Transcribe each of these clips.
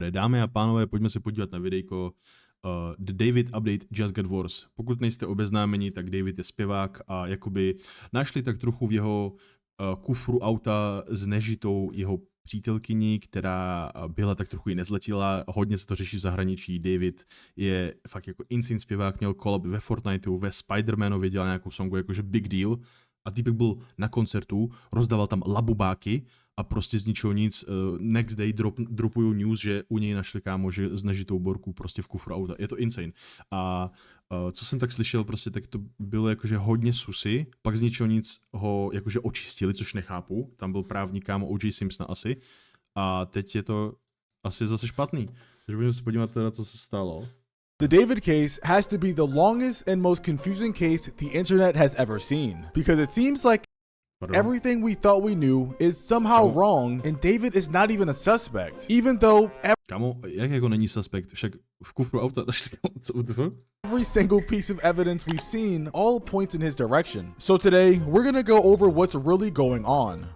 Dámy a pánové, pojďme se podívat na videjko The D4vid Update Just Got Worse. Pokud nejste obeznámeni, tak D4vid je zpěvák a jakoby našli tak trochu v jeho kufru auta s nežitou jeho přítelkyní, která byla tak trochu i nezletila, hodně se to řeší v zahraničí. D4vid je fakt jako insane zpěvák, měl collab ve Fortniteu, ve Spider-Manovi dělal nějakou songu, jakože big deal. A týpek byl na koncertu, rozdával tam labubáky a prostě z ničeho nic next day dropují news, že u něj našli kámože s nežitou borku prostě v kufru auta. Je to insane. A co jsem tak slyšel, prostě tak to bylo jakože hodně susy, pak z ničeho nic ho jakože očistili, což nechápu. Tam byl právník kámo O.J. Simpsona asi. A teď je to asi zase špatný. Takže budeme se podívat teda, co se stalo. The D4vid case has to be the longest and most confusing case the internet has ever seen, because it seems like everything we thought we knew is somehow wrong, and D4vid is not even a suspect, even though Kámo, jak jako není suspekt? Však v kufru auta našli every single piece of evidence we've seen all points in his direction. So today, we're gonna go over what's really going on.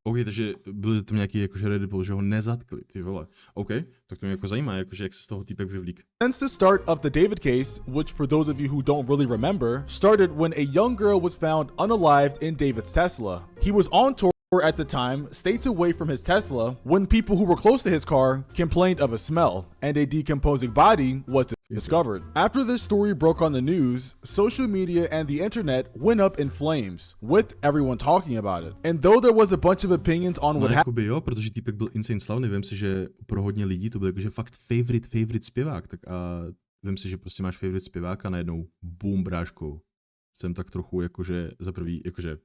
OK, takže byly tam nějaký jakože Reddit, že ho nezatkli, ty vole. OK, tak to mě jako zajímá, jakože jak se z toho týpek vyvlík. Since the start of the D4vid case, which for those of you who don't really remember, started when a young girl was found unalived in D4vid's Tesla. He was on tour at the time, states away from his Tesla, when people who were close to his car complained of a smell, and a decomposing body was discovered. After this story broke on the news, social media and the internet went up in flames, with everyone talking about it. And though there was a bunch of opinions on what happened, jo, protože týpek byl insane slavný, vem si, že pro hodně lidí to byl jakože fakt favorite zpěvák, tak a vem si, že prostě máš favorite zpěváka a najednou boom, bráško. Jsem tak trochu jakože za prvý jakože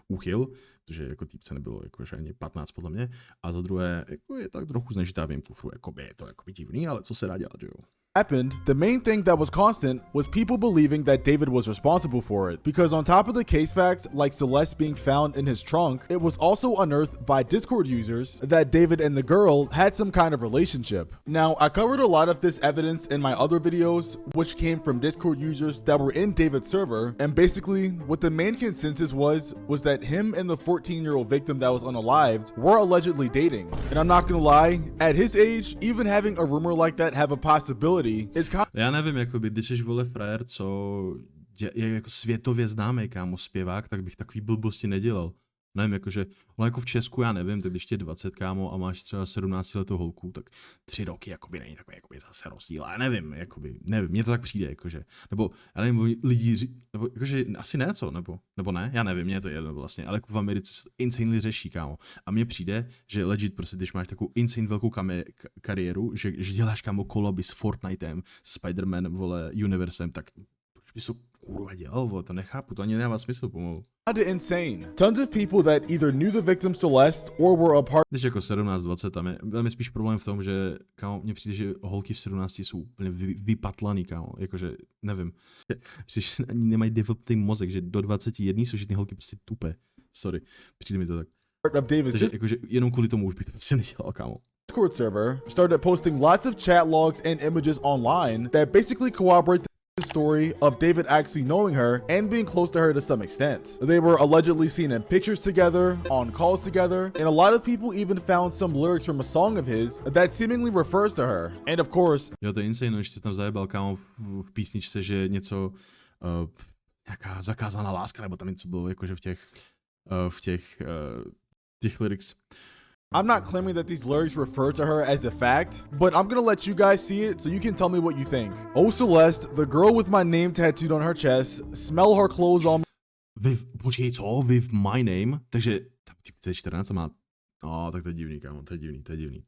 úchyl, protože jako týpce nebylo jakože ani 15 podle mě, a za druhé jako je tak trochu znežitá v mým kufru, jakoby je to jakoby divný, ale co se dá dělat, jo. Happened, the main thing that was constant was people believing that D4vid was responsible for it, because on top of the case facts like Celeste being found in his trunk, it was also unearthed by Discord users that D4vid and the girl had some kind of relationship. Now, I covered a lot of this evidence in my other videos, which came from Discord users that were in D4vid's server, and basically what the main consensus was that him and the 14-year-old victim that was unalived were allegedly dating. And I'm not gonna lie, at his age, even having a rumor like that have a possibility. Já nevím, jakoby, když jsi vole frajer, co je jako světově známý, kámo, zpěvák, tak bych takový blbosti nedělal. Nevím, jakože, no jako v Česku, já nevím, tak když tě 20, kámo, a máš třeba 17letou holku, tak 3 roky, jakoby, není takový, jakoby, zase rozdíl, já nevím, jakoby, nevím, mně to tak přijde, jakože, nebo, já nevím, lidi, nebo, jakože, asi ne, co, nebo ne, já nevím, mně to jedno vlastně, ale jako v Americe se insanely řeší, kámo, a mně přijde, že legit, prostě, když máš takovou insane velkou kariéru, že děláš, kámo, kolaby s Fortnitem, s Spider-Man, vole, universem, tak proč bys to kurva dělal, vole, to nechápu, to ani nedává smysl pomalu. Insane. Tons of people that either knew the victim Celeste or were a part. Když jako 17-20, tam je spíš problém v tom, že kámo, mně přijde, že holky v 17 jsou úplně vypatlaný, kámo, jakože, nevím, když ani nemají developný mozek, že do 21 jsou všechny holky prostě tupé, sorry, přijde mi to tak. Takže jakože jenom kvůli tomu už bych to prostě nedělal, kámo. Discord server started posting lots of chat logs and images online that basically corroborate the story of D4vid actually knowing her and being close to her to some extent. They were allegedly seen in pictures together, on calls together, and a lot of people even found some lyrics from a song of his that seemingly refers to her. And of course, jo, to je insane, no, že se tam zajebal, kámo, v písničce, že něco, nějaká zakázaná láska, nebo tam něco bylo, jakože v těch lyrics. I'm not claiming that these lyrics refer to her as a fact, but I'm gonna let you guys see it so you can tell me what you think. Oh Celeste, the girl with my name tattooed on her chest, smell her clothes on Počkej, co? With my name? Takže, ty 14 má, tak to je divný, kámo, to je divný.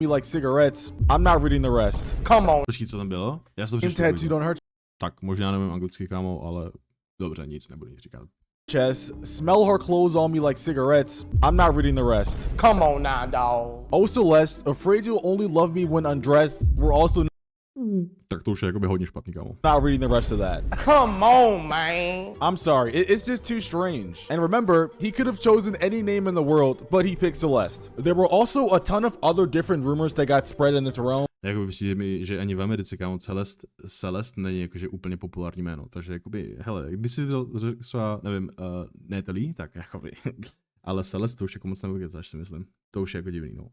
me like cigarettes. I'm not reading the rest. Come on. Počkej, co tam bylo? Já jsem to Name tattooed on her tak, možná nevím anglicky, kámo, ale dobře, nic, nebudu nic říkat. chest, smell her clothes on me like cigarettes. I'm not reading the rest. Come on now, dog. Oh Celeste, afraid you'll only love me when undressed. We're also Tak to už je jakoby hodně špatný, kámo. not reading the rest of that. Come on, man. I'm sorry, it's just too strange. And remember, he could have chosen any name in the world, but he picked Celeste. There were also a ton of other different rumors that got spread in this realm. Jakoby přijde mi, že ani v Americe, kámo, Celeste není jakože úplně populární jméno, takže jakoby, hele, kdyby si řekl třeba, nevím, Natalie, tak jakoby, ale Celeste to už jako moc nevykecáš, si myslím. To už je jako divný, no.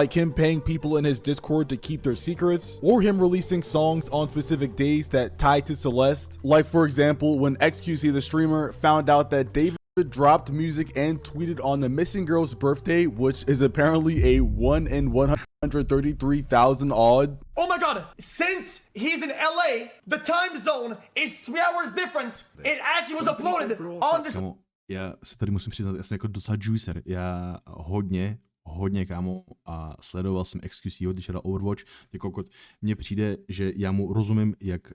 Like him paying people in his Discord to keep their secrets, or him releasing songs on specific days that tie to Celeste. Like, for example, when XQC the streamer found out that David dropped music and tweeted on the missing girl's birthday, which is apparently a 1 in 133,000 odd. Oh my god, since he's in LA, the time zone is 3 hours different. It actually was uploaded on this. Kámo, já se tady musím přiznat, já jsem jako docela juicer. Já hodně, kámo, a sledoval jsem XQCho, když hrál Overwatch, ty kokot. Mně přijde, že já mu rozumím, jak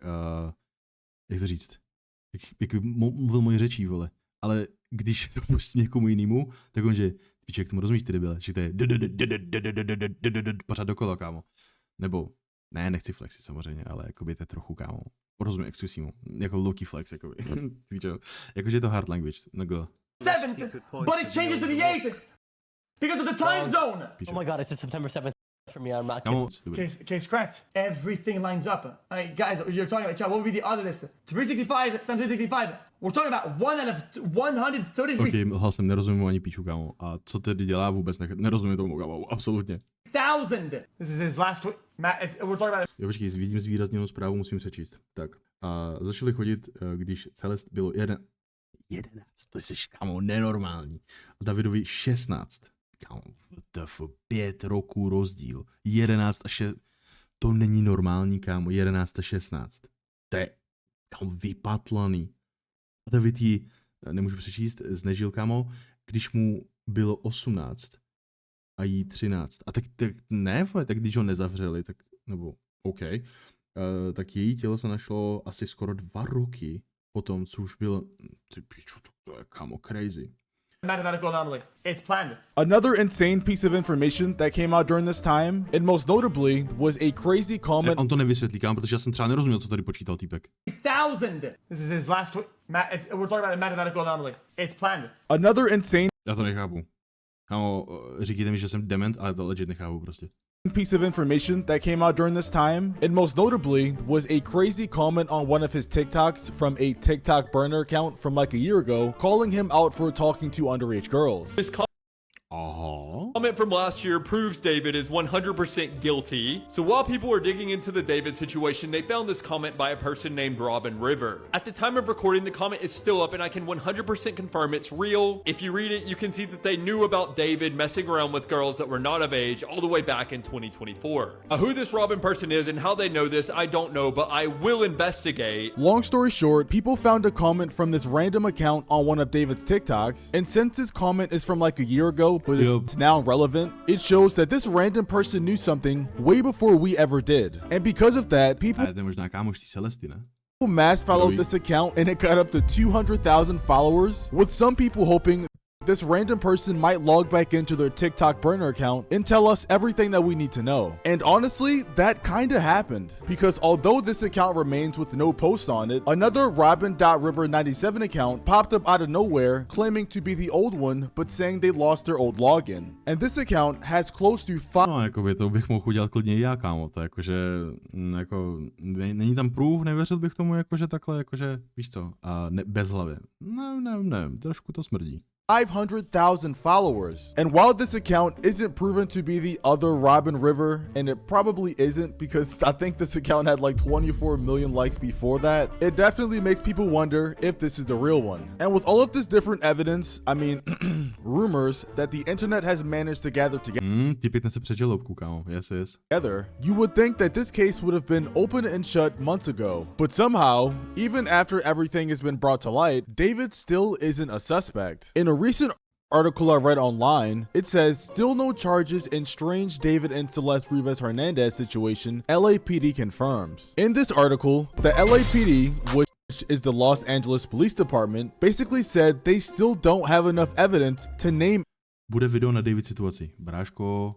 to říct, jak mluvil moji řečí, vole. Ale když to pustím někomu jinému, tak on že, píče, jak tomu rozumíš ty debile, že to je pořád dokola, kámo. Nebo, ne, nechci flexit samozřejmě, ale jakoby to je trochu, kámo. Rozumím XQCmu, jako low-key flex, jakoby. Jakože je to hard language, no go. 7th, but it changes to the 8th because of the time zone. Oh my god, it's September 7th for me. I'm not Kámo, Case cracked. Everything lines up. Hey, guys, you're talking about, chat, what would be the odds of this? 365 times 365. We're talking about 1 out of 133. Ok, lhal jsem, nerozumím mu ani píču, kámo. A co tedy dělá vůbec, nerozumím tomu, kámo, absolutně. 1000. This is his last tweet. Matt, we're talking about. Jo, počkej, vidím zvýrazněnou zprávu, musím přečíst. Tak, a začali chodit, když Celest bylo 11, to jsi, kámo, nenormální. A Davidovi 16. Kámo, WTF, 5 roků rozdíl. 11 a 6, to není normální, kámo, 11 a 16. To je, kámo, vypatlaný. A David ji, nemůžu přečíst, znežil, kámo, když mu bylo 18 a jí 13. A tak ne, tak když ho nezavřeli, tak, nebo, OK, tak její tělo se našlo asi skoro 2 roky potom, co už bylo, ty pičo, to je, kámo, crazy. Mathematical anomaly. It's planned. Another insane piece of information that came out during this time, and most notably, was a crazy comment. On to nevysvětlí, kámo, protože já jsem třeba nerozuměl, co tady počítal týpek. 1000. This is his last tweet. We're talking about a mathematical anomaly. It's planned. Another insane Já to nechápu. Kámo, říkejte mi, že jsem dement, ale to legit nechápu prostě. piece of information that came out during this time, and most notably was a crazy comment on one of his TikToks from a TikTok burner account from like a year ago, calling him out for talking to underage girls. This comment from last year proves David is 100% guilty. So while people were digging into the David situation, they found this comment by a person named Robin River. At the time of recording, the comment is still up and I can 100% confirm it's real. If you read it, you can see that they knew about David messing around with girls that were not of age all the way back in 2024. Who this Robin person is and how they know this, I don't know, but I will investigate. Long story short, people found a comment from this random account on one of David's TikToks, and since this comment is from like a year ago, but it's now relevant, it shows that this random person knew something way before we ever did. And because of that, people Ale to je možná kámoš tý Celesty, ne? mass followed this account and it got up to 200,000 followers, with some people hoping this random person might log back into their TikTok burner account and tell us everything that we need to know. And honestly, that kinda happened, because although this account remains with no post on it, another Robin.River97 account popped up out of nowhere claiming to be the old one, but saying they lost their old login. And this account has close to 5 No, jakoby to bych mohl udělat klidně i já, kámo, to jakože, jako, není tam proof, nevěřil bych tomu, jakože takhle, jakože, víš co, a ne, bezhlavě. Ne, trošku to smrdí. 500,000 followers. And while this account isn't proven to be the other Robin River, and it probably isn't because I think this account had like 24 million likes before that, it definitely makes people wonder if this is the real one. And with all of this different evidence, I mean, rumors that the internet has managed to gather Typitne se před žalobku, kámo, yes. together, you would think that this case would have been open and shut months ago. But somehow, even after everything has been brought to light, David still isn't a suspect. In a recent article I read online, it says still no charges in strange David and Celeste Rivas Hernandez situation, LAPD confirms. In this article, the LAPD, which is the Los Angeles Police Department, basically said they still don't have enough evidence to name. Bude video na David situaci. Bráško,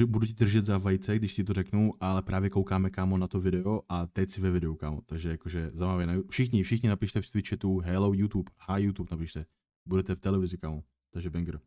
budu ti držet za vajce, když ti to řeknu, ale právě koukáme, kámo, na to video a teď si ve videu, kámo. Takže jakože zajímavé. Všichni napište v chatu hello YouTube, hi YouTube napište. Budete v televizi, kámo. Takže banger.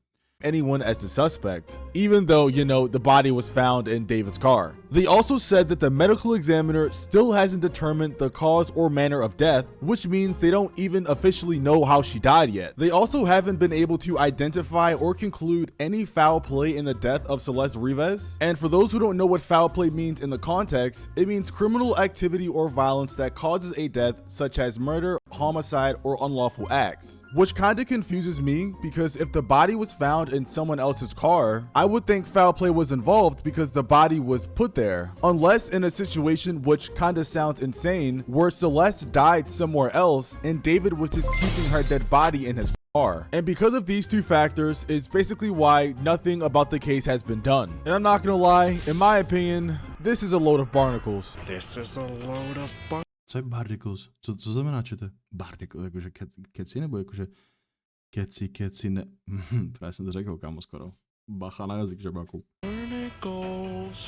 anyone as the suspect, even though, you know, the body was found in David's car. They also said that the medical examiner still hasn't determined the cause or manner of death, which means they don't even officially know how she died yet. They also haven't been able to identify or conclude any foul play in the death of Celeste Rivas. And for those who don't know what foul play means in the context, it means criminal activity or violence that causes a death, such as murder, homicide, or unlawful acts. Which kinda confuses me, because if the body was found in someone else's car, I would think foul play was involved because the body was put there. Unless in a situation, which kinda sounds insane, where Celeste died somewhere else and David was just keeping her dead body in his car. And because of these two factors is basically why nothing about the case has been done. And I'm not gonna lie, in my opinion, this is a load of barnacles. Co je barnacles? Co znamená, čete? Barnacles, jakože keci, nebo jakože keci, ne... Právě jsem to řekl, kámo, skoro. Bacha na jazyk, žabáku.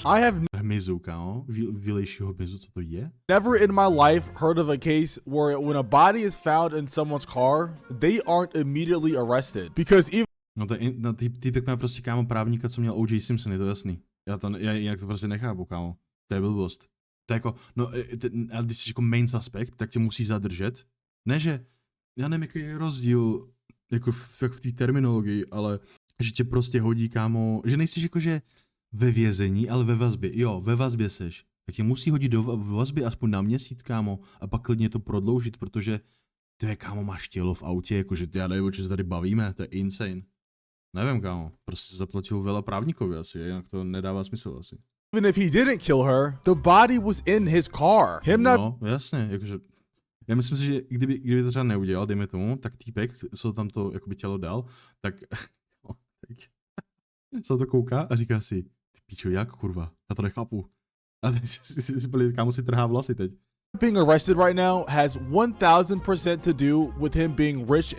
I have Hmyzu, kámo. Vylejšího hmyzu, co to je? never in my life heard of a case where when a body is found in someone's car, they aren't immediately arrested. Because even No, týpek má prostě, kámo, právníka, co měl O.J. Simpson, je to jasný. Já jinak to prostě nechápu, kámo. To je blbost. To je jako, no, ale když jsi jako main suspect, tak tě musí zadržet. Ne, že, já nevím, jaký je rozdíl, jako v té terminologii, ale že tě prostě hodí, kámo, že nejsi jakože ve vězení, ale ve vazbě. Jo, ve vazbě seš. Tak tě musí hodit do vazby aspoň na měsíc, kámo, a pak klidně to prodloužit, protože ty, kámo, máš tělo v autě, jakože já nevím, o čem se tady bavíme, to je insane. Nevím, kámo, prostě zaplatil veľa právníkovi asi, jinak to nedává smysl asi. if he didn't kill her, the body was in his car. Him not No, jasně, jakože, já myslím si, že kdyby to třeba neudělal, dejme tomu, tak týpek, co tam to jakoby tělo dal, tak se to kouká a říká si, ty pičo, jak kurva, já to nechápu. A teď kámo si trhá vlasy teď. being arrested right now has 1000% to do with him being rich.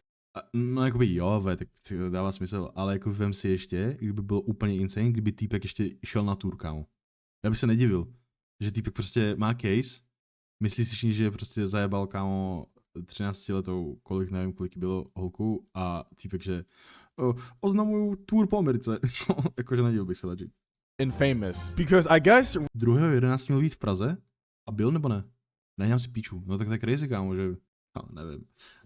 No jakoby jo, tak to dává smysl, ale jako vem si ještě, kdyby bylo úplně insane, kdyby týpek ještě šel na tour, kámo. Já bych se nedivil, že týpek prostě má case, myslí si, že prostě zajebal, kámo, 13letou, nevím, kolik bylo holku a týpek, že oznamuju tour po Americe. Jakože nedivil bych se legit. And famous. Because I guess 2.11. měl být v Praze a byl nebo ne? Neňám si píču. No tak to je crazy, kámo, že... No,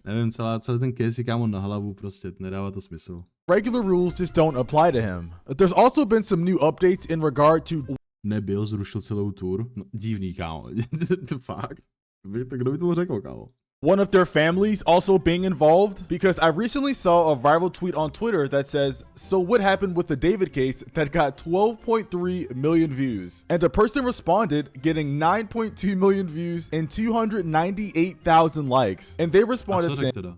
nevím, celý ten case, kámo, na hlavu, prostě nedává to smysl. regular rules just don't apply to him. There's also been some new updates in regard to Nebyl, zrušil celou tour. No, divný, kámo. Fakt. Kdo by to řekl, kámo? one of their families also being involved, because I recently saw a viral tweet on Twitter that says, so what happened with the David case that got 12.3 million views? And a person responded getting 9.2 million views and 298,000 likes. And they A responded co saying, řekl teda?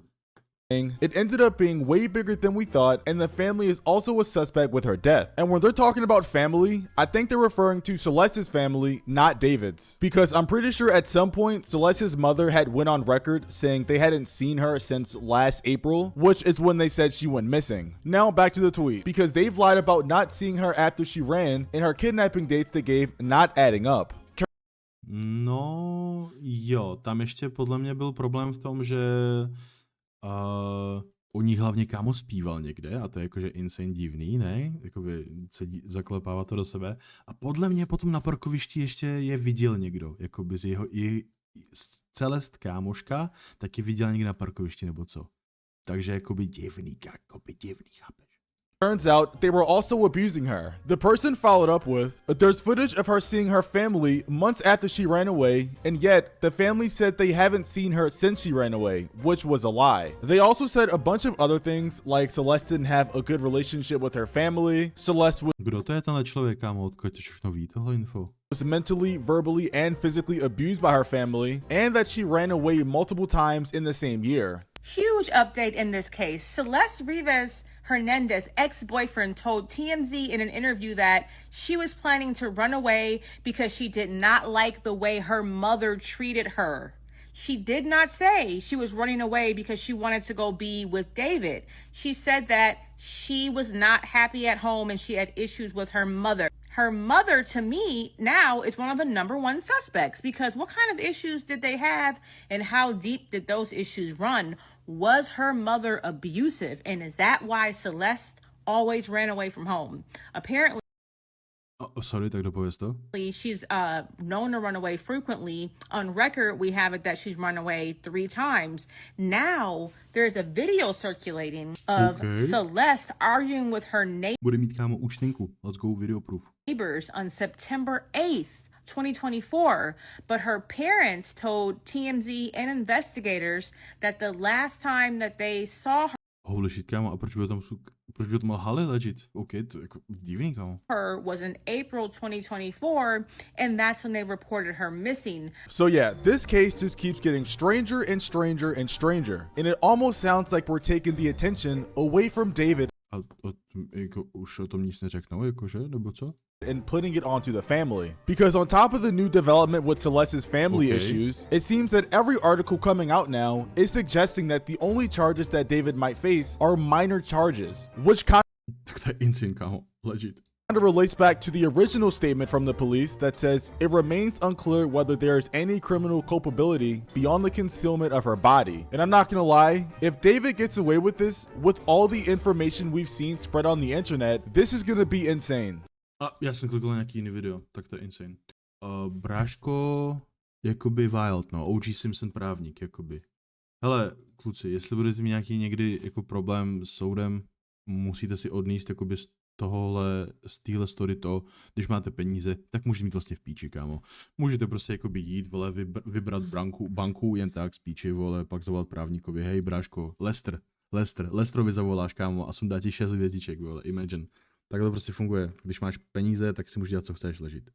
it ended up being way bigger than we thought, and the family is also a suspect with her death. And when they're talking about family, I think they're referring to Celeste's family, not David's. Because I'm pretty sure at some point, Celeste's mother had went on record saying they hadn't seen her since last April, which is when they said she went missing. Now back to the tweet. Because they've lied about not seeing her after she ran, and her kidnapping dates they gave not adding up. No, jo, tam ještě podle mě byl problém v tom, že o ní hlavně kámo zpíval někde a to je jakože insane divný, ne? Jakoby se zaklepává to do sebe. A podle mě potom na parkovišti ještě je viděl někdo, jakoby z jeho Celest kámoška, taky viděl někde na parkovišti nebo co. Takže jakoby divný, chápeš? Turns out they were also abusing her. The person followed up with, there's footage of her seeing her family months after she ran away, and yet the family said they haven't seen her since she ran away, which was a lie. They also said a bunch of other things, like Celeste didn't have a good relationship with her family, Celeste Kdo to je tenhle člověk, kámo, odkud to všechno ví, tohle info? was mentally, verbally, and physically abused by her family, and that she ran away multiple times in the same year. Huge update in this case. Celeste Rivas Hernandez, ex-boyfriend, told TMZ in an interview that she was planning to run away because she did not like the way her mother treated her. She did not say she was running away because she wanted to go be with David. She said that she was not happy at home and she had issues with her mother. Her mother, to me, now is one of the #1 suspects, because what kind of issues did they have and how deep did those issues run? Was her mother abusive? And is that why Celeste always ran away from home. Apparently, Sorry, tak dopověz to. she's known to run away frequently. On record, we have it that she's run away 3 times. Now, there's a video circulating of Celeste arguing with her Bude mít, kámo, účtenku. Let's go, video proof. neighbors on September 8th, 2024, but her parents told TMZ and investigators that the last time that they saw Holy shit, kámo, a proč by to mal hale legit? OK, to je jako divný, kámo. her was in April 2024, and that's when they reported her missing. So yeah, this case just keeps getting stranger and stranger and stranger. And it almost sounds like we're taking the attention away from David A jako, už o tom nic neřeknou, jakože, nebo co? and putting it onto the family. Because on top of the new development with Celeste's family issues, it seems that every article coming out now is suggesting that the only charges that David might face are minor charges, which kind Tak to je insane, kámo, legit. of relates back to the original statement from the police that says it remains unclear whether there is any criminal culpability beyond the concealment of her body. And I'm not gonna lie, if David gets away with this, with all the information we've seen spread on the internet, this is gonna be insane. A já jsem klikl na nějaký jiný video, tak to je insane. Bráško, jakoby wild, no, OG Simpson právník, jakoby. Hele, kluci, jestli budete mít nějaký někdy jako problém s soudem, musíte si odníst jakoby z téhle story to, když máte peníze, tak můžete mít vlastně v píči, kámo. Můžete prostě jakoby jít, vole, vybrat banku jen tak z píči, vole, pak zavolat právníkovi, hej, bráško, Lesterovi zavoláš, kámo, a sundá ti 6 hvězdiček, vole, imagine. Tak to prostě funguje. Když máš peníze, tak si můžeš dělat, co chceš, ležit.